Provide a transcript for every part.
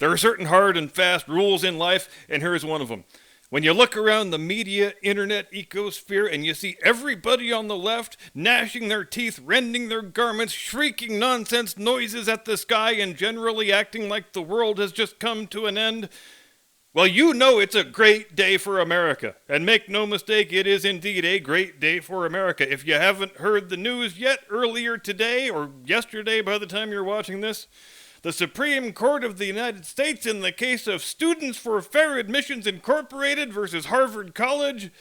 There are certain hard and fast rules in life, and here's one of them. When you look around the media, internet ecosphere, and you see everybody on the left gnashing their teeth, rending their garments, shrieking nonsense noises at the sky, and generally acting like the world has just come to an end, well, you know it's a great day for America. And make no mistake, it is indeed a great day for America. If you haven't heard the news yet, earlier today, or yesterday by the time you're watching this, the Supreme Court of the United States, in the case of Students for Fair Admissions Incorporated versus Harvard College,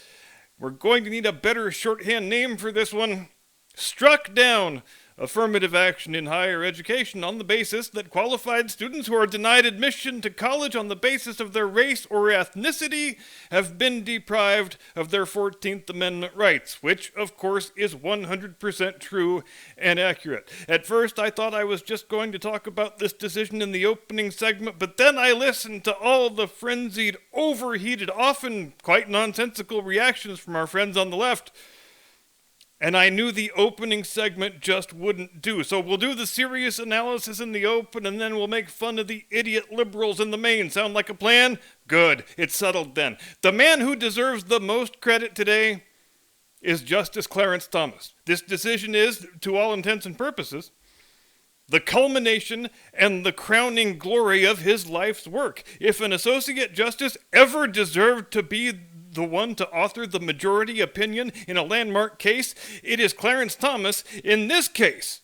we're going to need a better shorthand name for this one, struck down affirmative action in higher education on the basis that qualified students who are denied admission to college on the basis of their race or ethnicity have been deprived of their 14th Amendment rights, which, of course, is 100% true and accurate. At first, I thought I was just going to talk about this decision in the opening segment, but then I listened to all the frenzied, overheated, often quite nonsensical reactions from our friends on the left, and I knew the opening segment just wouldn't do. So we'll do the serious analysis in the open, and then we'll make fun of the idiot liberals in the main. Sound like a plan? Good. It's settled then. The man who deserves the most credit today is Justice Clarence Thomas. This decision is, to all intents and purposes, the culmination and the crowning glory of his life's work. If an associate justice ever deserved to be the one to author the majority opinion in a landmark case, it is Clarence Thomas in this case.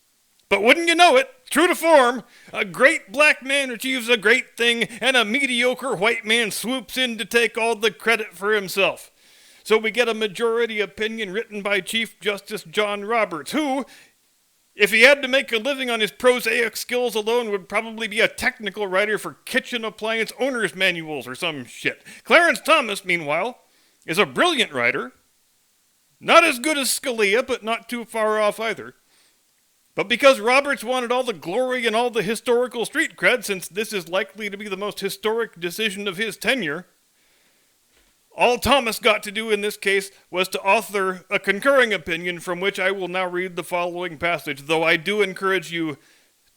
But wouldn't you know it, true to form, a great black man achieves a great thing, and a mediocre white man swoops in to take all the credit for himself. So we get a majority opinion written by Chief Justice John Roberts, who, if he had to make a living on his prosaic skills alone, would probably be a technical writer for kitchen appliance owner's manuals or some shit. Clarence Thomas, meanwhile, is a brilliant writer, not as good as Scalia, but not too far off either. But because Roberts wanted all the glory and all the historical street cred, since this is likely to be the most historic decision of his tenure, all Thomas got to do in this case was to author a concurring opinion from which I will now read the following passage, though I do encourage you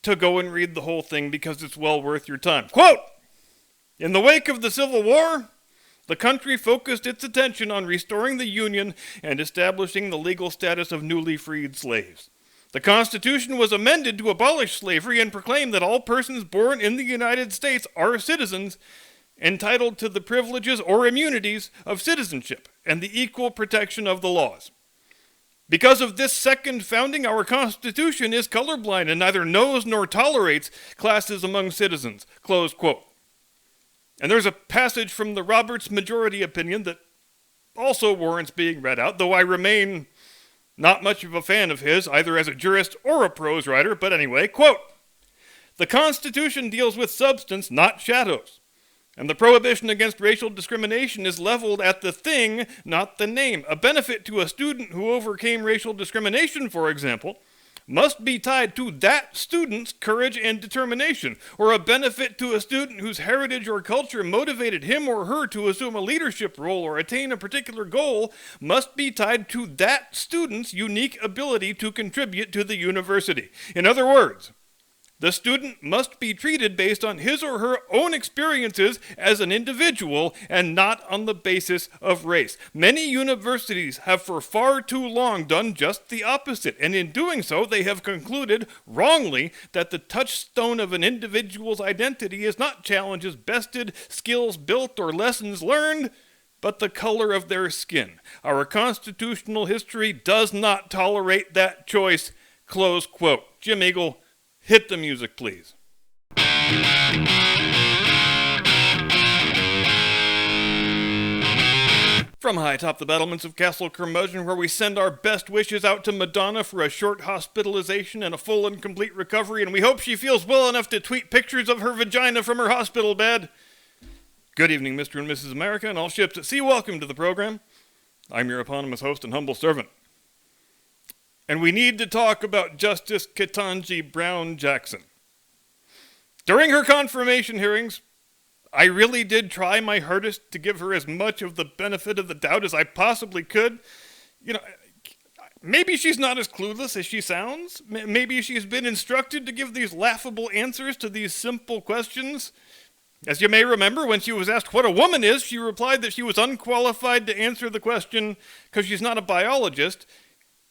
to go and read the whole thing because it's well worth your time. Quote, "In the wake of the Civil War, the country focused its attention on restoring the Union and establishing the legal status of newly freed slaves. The Constitution was amended to abolish slavery and proclaim that all persons born in the United States are citizens entitled to the privileges or immunities of citizenship and the equal protection of the laws. Because of this second founding, our Constitution is colorblind and neither knows nor tolerates classes among citizens." Close quote. And there's a passage from the Roberts majority opinion that also warrants being read out, though I remain not much of a fan of his, either as a jurist or a prose writer, but anyway, quote, "The Constitution deals with substance, not shadows, and the prohibition against racial discrimination is leveled at the thing, not the name. A benefit to a student who overcame racial discrimination, for example, must be tied to that student's courage and determination, or a benefit to a student whose heritage or culture motivated him or her to assume a leadership role or attain a particular goal must be tied to that student's unique ability to contribute to the university. In other words, the student must be treated based on his or her own experiences as an individual and not on the basis of race. Many universities have for far too long done just the opposite, and in doing so, they have concluded wrongly that the touchstone of an individual's identity is not challenges bested, skills built, or lessons learned, but the color of their skin. Our constitutional history does not tolerate that choice." Close quote. Jim Eagle, hit the music, please. From high atop the battlements of Castle Curmudgeon, where we send our best wishes out to Madonna for a short hospitalization and a full and complete recovery, and we hope she feels well enough to tweet pictures of her vagina from her hospital bed. Good evening, Mr. and Mrs. America, and all ships at sea. Welcome to the program. I'm your eponymous host and humble servant. And we need to talk about Justice Ketanji Brown Jackson. During her confirmation hearings, I really did try my hardest to give her as much of the benefit of the doubt as I possibly could. You know, maybe she's not as clueless as she sounds. Maybe she's been instructed to give these laughable answers to these simple questions. As you may remember, when she was asked what a woman is, she replied that she was unqualified to answer the question because she's not a biologist.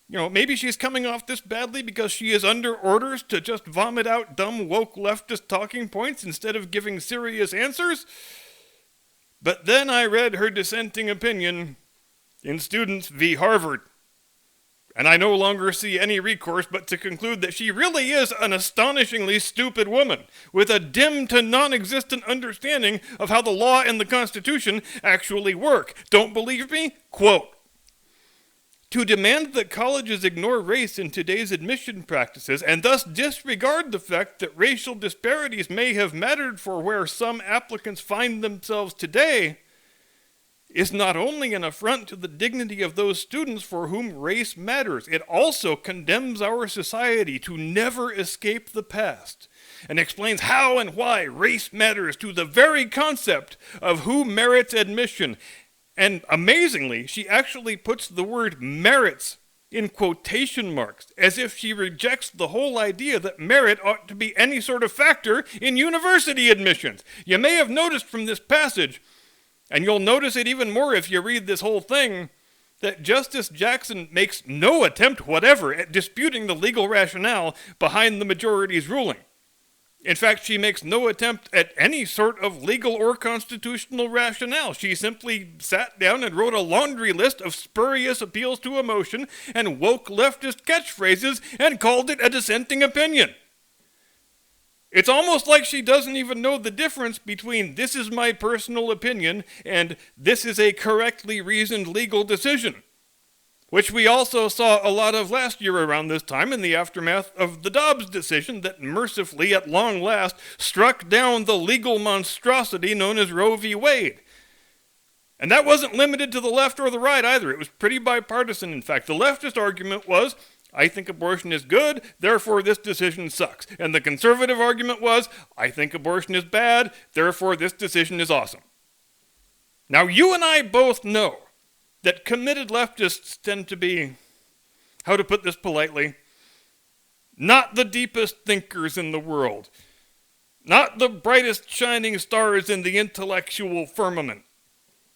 Maybe she's coming off this badly because she is under orders to just vomit out dumb woke leftist talking points instead of giving serious answers. But then I read her dissenting opinion in Students v. Harvard, and I no longer see any recourse but to conclude that she really is an astonishingly stupid woman with a dim to non-existent understanding of how the law and the Constitution actually work. Don't believe me? Quote, "To demand that colleges ignore race in today's admission practices and thus disregard the fact that racial disparities may have mattered for where some applicants find themselves today is not only an affront to the dignity of those students for whom race matters, it also condemns our society to never escape the past and explains how and why race matters to the very concept of who merits admission." And amazingly, she actually puts the word merits in quotation marks, as if she rejects the whole idea that merit ought to be any sort of factor in university admissions. You may have noticed from this passage, and you'll notice it even more if you read this whole thing, that Justice Jackson makes no attempt whatever at disputing the legal rationale behind the majority's ruling. In fact, she makes no attempt at any sort of legal or constitutional rationale. She simply sat down and wrote a laundry list of spurious appeals to emotion and woke leftist catchphrases and called it a dissenting opinion. It's almost like she doesn't even know the difference between "this is my personal opinion" and "this is a correctly reasoned legal decision," which we also saw a lot of last year around this time in the aftermath of the Dobbs decision that mercifully, at long last, struck down the legal monstrosity known as Roe v. Wade. And that wasn't limited to the left or the right either. It was pretty bipartisan, in fact. The leftist argument was, "I think abortion is good, therefore this decision sucks." And the conservative argument was, "I think abortion is bad, therefore this decision is awesome." Now, you and I both know that committed leftists tend to be, how to put this politely, not the deepest thinkers in the world, not the brightest shining stars in the intellectual firmament,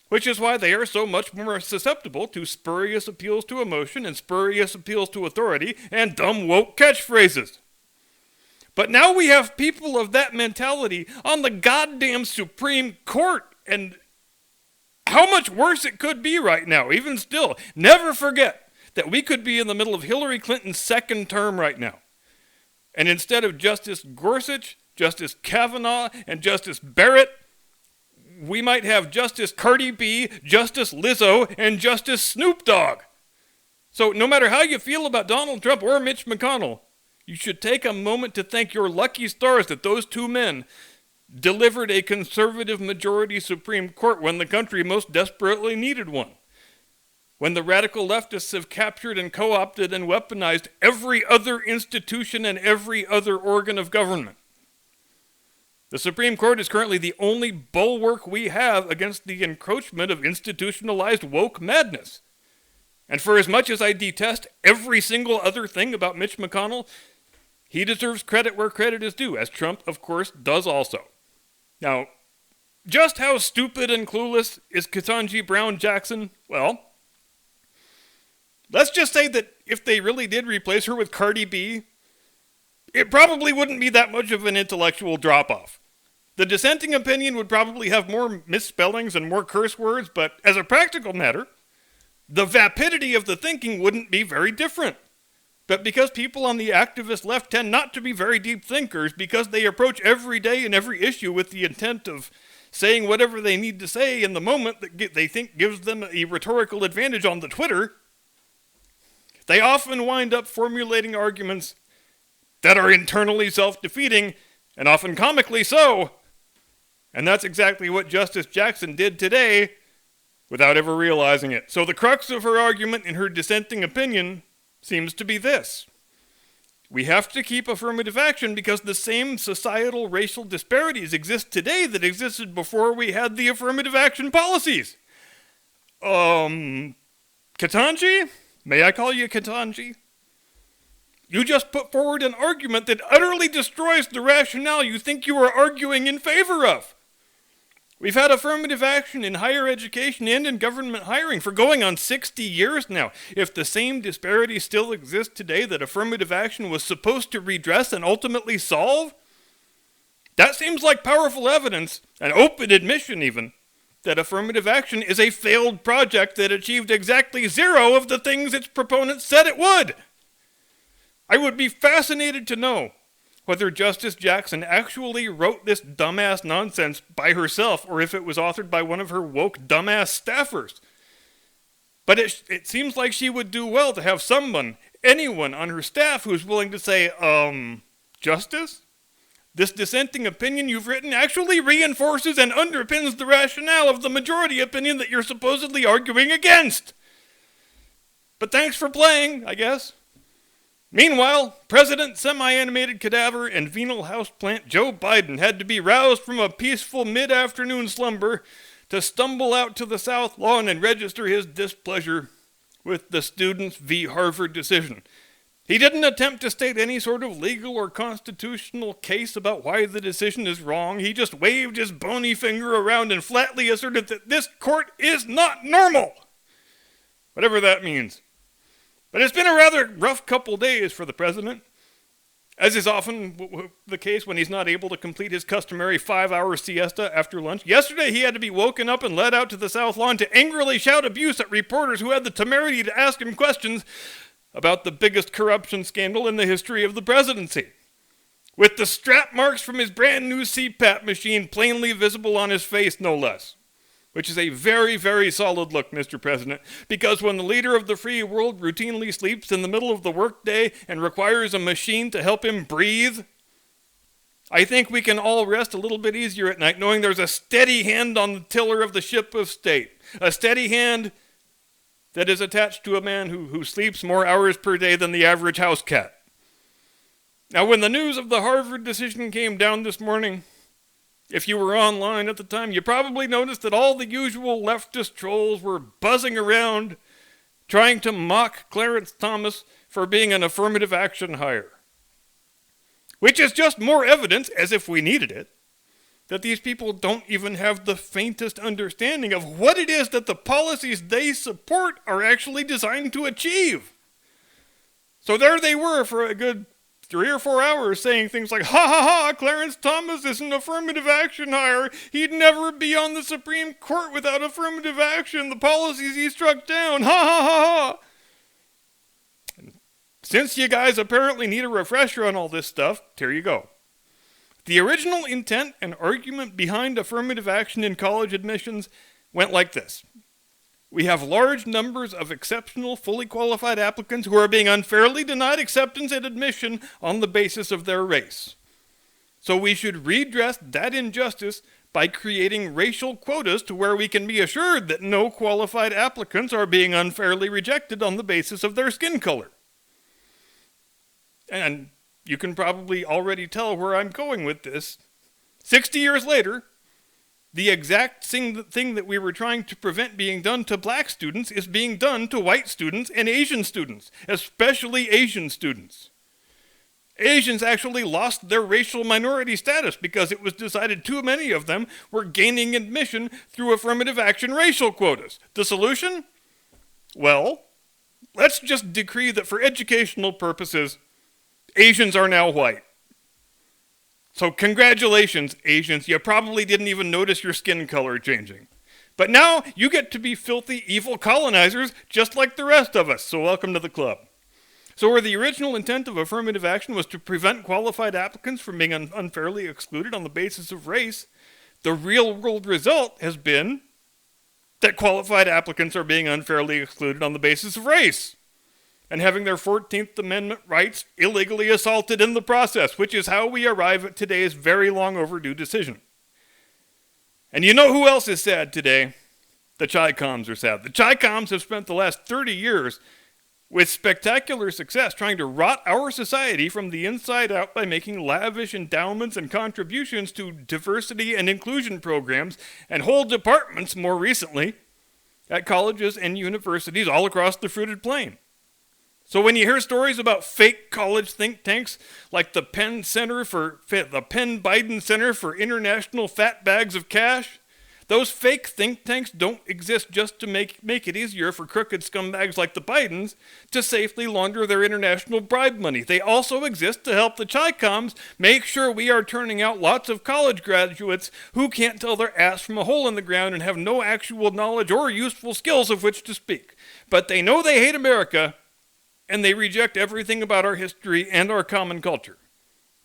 which is why they are so much more susceptible to spurious appeals to emotion and spurious appeals to authority and dumb woke catchphrases. But now we have people of that mentality on the goddamn Supreme Court, and how much worse it could be right now, even still. Never forget that we could be in the middle of Hillary Clinton's second term right now. And instead of Justice Gorsuch, Justice Kavanaugh, and Justice Barrett, we might have Justice Cardi B, Justice Lizzo, and Justice Snoop Dogg. So no matter how you feel about Donald Trump or Mitch McConnell, you should take a moment to thank your lucky stars that those two men delivered a conservative majority Supreme Court when the country most desperately needed one. When the radical leftists have captured and co-opted and weaponized every other institution and every other organ of government. The Supreme Court is currently the only bulwark we have against the encroachment of institutionalized woke madness. And for as much as I detest every single other thing about Mitch McConnell, he deserves credit where credit is due, as Trump, of course, does also. Now, just how stupid and clueless is Ketanji Brown Jackson? Well, let's just say that if they really did replace her with Cardi B, it probably wouldn't be that much of an intellectual drop-off. The dissenting opinion would probably have more misspellings and more curse words, but as a practical matter, the vapidity of the thinking wouldn't be very different. But because people on the activist left tend not to be very deep thinkers, because they approach every day and every issue with the intent of saying whatever they need to say in the moment that they think gives them a rhetorical advantage on the Twitter, they often wind up formulating arguments that are internally self-defeating, and often comically so. And that's exactly what Justice Jackson did today without ever realizing it. So the crux of her argument in her dissenting opinion seems to be this: we have to keep affirmative action because the same societal racial disparities exist today that existed before we had the affirmative action policies. Ketanji? May I call you Ketanji? You just put forward an argument that utterly destroys the rationale you think you are arguing in favor of. We've had affirmative action in higher education and in government hiring for going on 60 years now. If the same disparities still exist today that affirmative action was supposed to redress and ultimately solve, that seems like powerful evidence, an open admission even, that affirmative action is a failed project that achieved exactly zero of the things its proponents said it would. I would be fascinated to know whether Justice Jackson actually wrote this dumbass nonsense by herself or if it was authored by one of her woke dumbass staffers. But it seems like she would do well to have someone, anyone on her staff who's willing to say, Justice? This dissenting opinion you've written actually reinforces and underpins the rationale of the majority opinion that you're supposedly arguing against. But thanks for playing, I guess. Meanwhile, President Semi-Animated Cadaver and Venal Houseplant Joe Biden had to be roused from a peaceful mid-afternoon slumber to stumble out to the South Lawn and register his displeasure with the Students v. Harvard decision. He didn't attempt to state any sort of legal or constitutional case about why the decision is wrong. He just waved his bony finger around and flatly asserted that this court is not normal. Whatever that means. But it's been a rather rough couple days for the president, as is often the case when he's not able to complete his customary 5-hour siesta after lunch. Yesterday he had to be woken up and led out to the South Lawn to angrily shout abuse at reporters who had the temerity to ask him questions about the biggest corruption scandal in the history of the presidency. With the strap marks from his brand new CPAP machine plainly visible on his face, no less. Which is a very, very solid look, Mr. President, because when the leader of the free world routinely sleeps in the middle of the workday and requires a machine to help him breathe, I think we can all rest a little bit easier at night knowing there's a steady hand on the tiller of the ship of state. A steady hand that is attached to a man who sleeps more hours per day than the average house cat. Now, when the news of the Harvard decision came down this morning, if you were online at the time, you probably noticed that all the usual leftist trolls were buzzing around trying to mock Clarence Thomas for being an affirmative action hire. Which is just more evidence, as if we needed it, that these people don't even have the faintest understanding of what it is that the policies they support are actually designed to achieve. So there they were for a good 3 or 4 hours saying things like, ha ha ha, Clarence Thomas is an affirmative action hire. He'd never be on the Supreme Court without affirmative action. The policies he struck down, ha ha ha ha. And since you guys apparently need a refresher on all this stuff, here you go. The original intent and argument behind affirmative action in college admissions went like this. We have large numbers of exceptional, fully qualified applicants who are being unfairly denied acceptance and admission on the basis of their race. So we should redress that injustice by creating racial quotas to where we can be assured that no qualified applicants are being unfairly rejected on the basis of their skin color. And you can probably already tell where I'm going with this. 60 years later, the exact thing that we were trying to prevent being done to black students is being done to white students and Asian students, especially Asian students. Asians actually lost their racial minority status because it was decided too many of them were gaining admission through affirmative action racial quotas. The solution? Well, let's just decree that for educational purposes, Asians are now white. So congratulations, Asians. You probably didn't even notice your skin color changing. But now you get to be filthy, evil colonizers just like the rest of us. So welcome to the club. So where the original intent of affirmative action was to prevent qualified applicants from being unfairly excluded on the basis of race, the real-world result has been that qualified applicants are being unfairly excluded on the basis of race and having their 14th Amendment rights illegally assaulted in the process, which is how we arrive at today's very long overdue decision. And you know who else is sad today? The Chi-Coms are sad. The Chi-Coms have spent the last 30 years with spectacular success trying to rot our society from the inside out by making lavish endowments and contributions to diversity and inclusion programs and whole departments more recently at colleges and universities all across the fruited plain. So when you hear stories about fake college think tanks like the Penn Biden Center for International Fat Bags of Cash, Those fake think tanks don't exist just to make it easier for crooked scumbags like the Bidens to safely launder their international bribe money. They also exist to help the Chi-Coms make sure we are turning out lots of college graduates who can't tell their ass from a hole in the ground and have no actual knowledge or useful skills of which to speak. But they know they hate America, and they reject everything about our history and our common culture,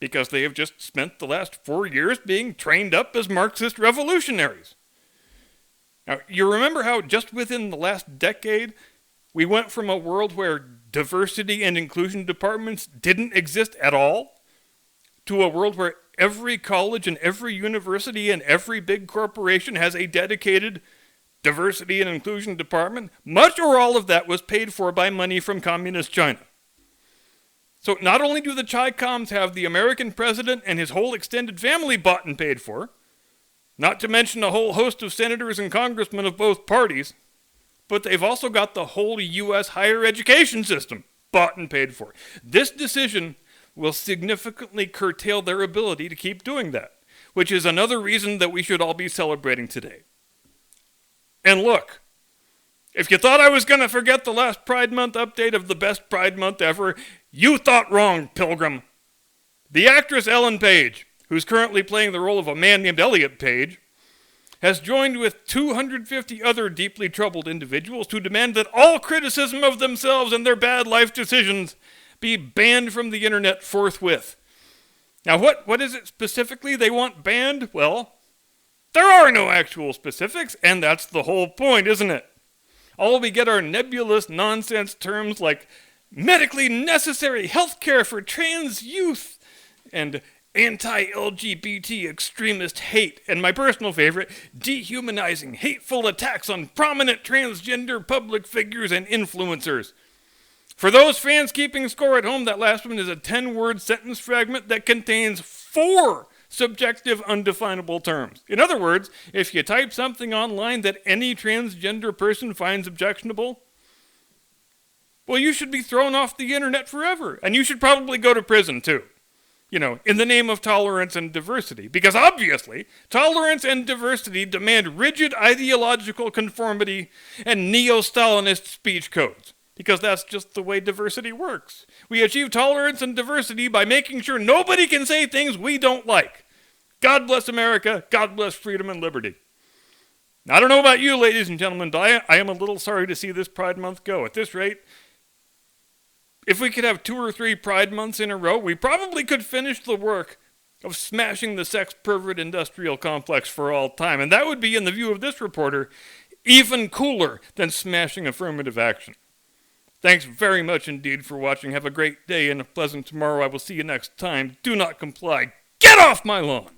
because they have just spent the last 4 years being trained up as Marxist revolutionaries. Now, you remember how just within the last decade, we went from a world where diversity and inclusion departments didn't exist at all, to a world where every college and every university and every big corporation has a dedicated diversity and inclusion department? Much or all of that was paid for by money from communist China. So not only do the Chi-Coms have the American president and his whole extended family bought and paid for, not to mention a whole host of senators and congressmen of both parties, but they've also got the whole U.S. higher education system bought and paid for. This decision will significantly curtail their ability to keep doing that, which is another reason that we should all be celebrating today. And look, if you thought I was going to forget the last Pride Month update of the best Pride Month ever, you thought wrong, Pilgrim. The actress Ellen Page, who's currently playing the role of a man named Elliot Page, has joined with 250 other deeply troubled individuals to demand that all criticism of themselves and their bad life decisions be banned from the internet forthwith. Now, what is it specifically they want banned? Well, there are no actual specifics, and that's the whole point, isn't it? All we get are nebulous nonsense terms like medically necessary health care for trans youth and anti-LGBT extremist hate, and my personal favorite, dehumanizing, hateful attacks on prominent transgender public figures and influencers. For those fans keeping score at home, that last one is a 10-word sentence fragment that contains 4 subjective, undefinable terms. In other words, if you type something online that any transgender person finds objectionable, well, you should be thrown off the internet forever. And you should probably go to prison, too. You know, in the name of tolerance and diversity. Because obviously, tolerance and diversity demand rigid ideological conformity and neo-Stalinist speech codes. Because that's just the way diversity works. We achieve tolerance and diversity by making sure nobody can say things we don't like. God bless America. God bless freedom and liberty. I don't know about you, ladies and gentlemen, but I am a little sorry to see this Pride Month go. At this rate, if we could have 2 or 3 Pride Months in a row, we probably could finish the work of smashing the sex pervert industrial complex for all time. And that would be, in the view of this reporter, even cooler than smashing affirmative action. Thanks very much indeed for watching. Have a great day and a pleasant tomorrow. I will see you next time. Do not comply. Get off my lawn!